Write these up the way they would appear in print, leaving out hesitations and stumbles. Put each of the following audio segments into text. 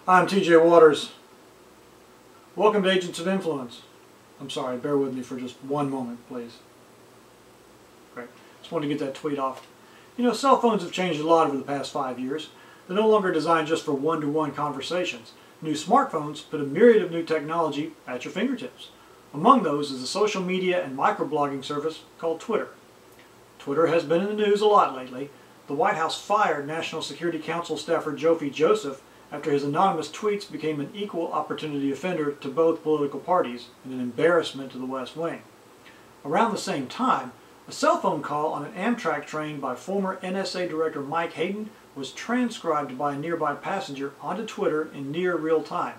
I'm TJ Waters. Welcome to Agents of Influence. I'm sorry, bear with me for just one moment, please. Great. Just wanted to get that tweet off. You know, cell phones have changed a lot over the past 5 years. They're no longer designed just for one-to-one conversations. New smartphones put a myriad of new technology at your fingertips. Among those is a social media and microblogging service called Twitter. Twitter has been in the news a lot lately. The White House fired National Security Council staffer Jofi Joseph after his anonymous tweets became an equal opportunity offender to both political parties and an embarrassment to the West Wing. Around the same time, a cell phone call on an Amtrak train by former NSA Director Mike Hayden was transcribed by a nearby passenger onto Twitter in near real time.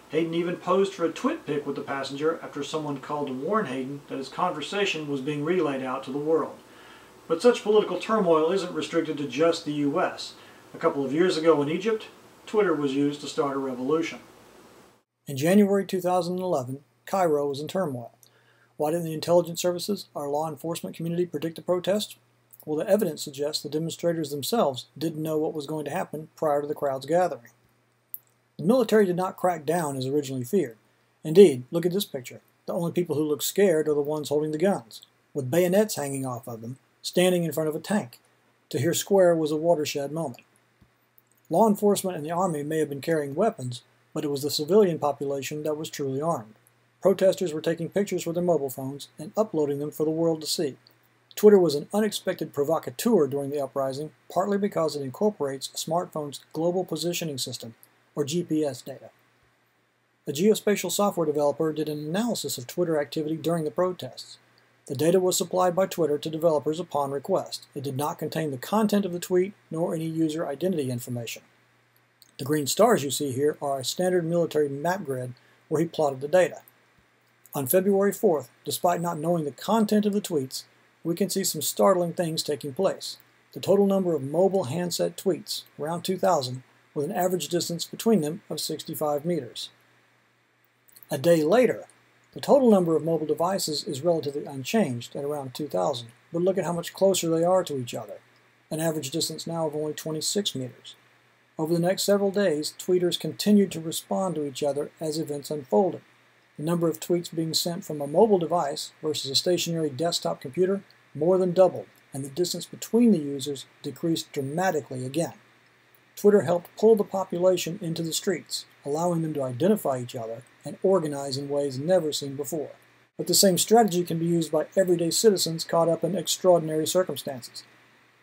Hayden even posed for a twit pic with the passenger after someone called to warn Hayden that his conversation was being relayed out to the world. But such political turmoil isn't restricted to just the U.S. A couple of years ago in Egypt, Twitter was used to start a revolution. In January 2011, Cairo was in turmoil. Why didn't the intelligence services, our law enforcement community, predict the protest? Well, the evidence suggests the demonstrators themselves didn't know what was going to happen prior to the crowd's gathering. The military did not crack down as originally feared. Indeed, look at this picture. The only people who look scared are the ones holding the guns, with bayonets hanging off of them, standing in front of a tank. Tahrir Square was a watershed moment. Law enforcement and the army may have been carrying weapons, but it was the civilian population that was truly armed. Protesters were taking pictures with their mobile phones and uploading them for the world to see. Twitter was an unexpected provocateur during the uprising, partly because it incorporates a smartphone's global positioning system, or GPS data. A geospatial software developer did an analysis of Twitter activity during the protests. The data was supplied by Twitter to developers upon request. It did not contain the content of the tweet, nor any user identity information. The green stars you see here are a standard military map grid where he plotted the data. On February 4th, despite not knowing the content of the tweets, we can see some startling things taking place. The total number of mobile handset tweets, around 2,000, with an average distance between them of 65 meters. A day later, the total number of mobile devices is relatively unchanged at around 2,000, but look at how much closer they are to each other, an average distance now of only 26 meters. Over the next several days, tweeters continued to respond to each other as events unfolded. The number of tweets being sent from a mobile device versus a stationary desktop computer more than doubled, and the distance between the users decreased dramatically again. Twitter helped pull the population into the streets, allowing them to identify each other and organize in ways never seen before. But the same strategy can be used by everyday citizens caught up in extraordinary circumstances.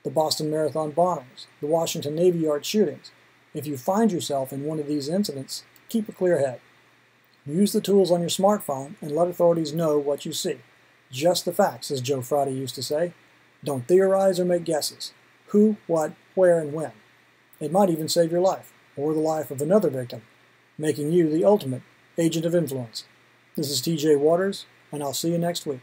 The Boston Marathon bombings, the Washington Navy Yard shootings. If you find yourself in one of these incidents, keep a clear head. Use the tools on your smartphone and let authorities know what you see. Just the facts, as Joe Friday used to say. Don't theorize or make guesses. Who, what, where, and when. It might even save your life, or the life of another victim, making you the ultimate agent of influence. This is TJ Waters, and I'll see you next week.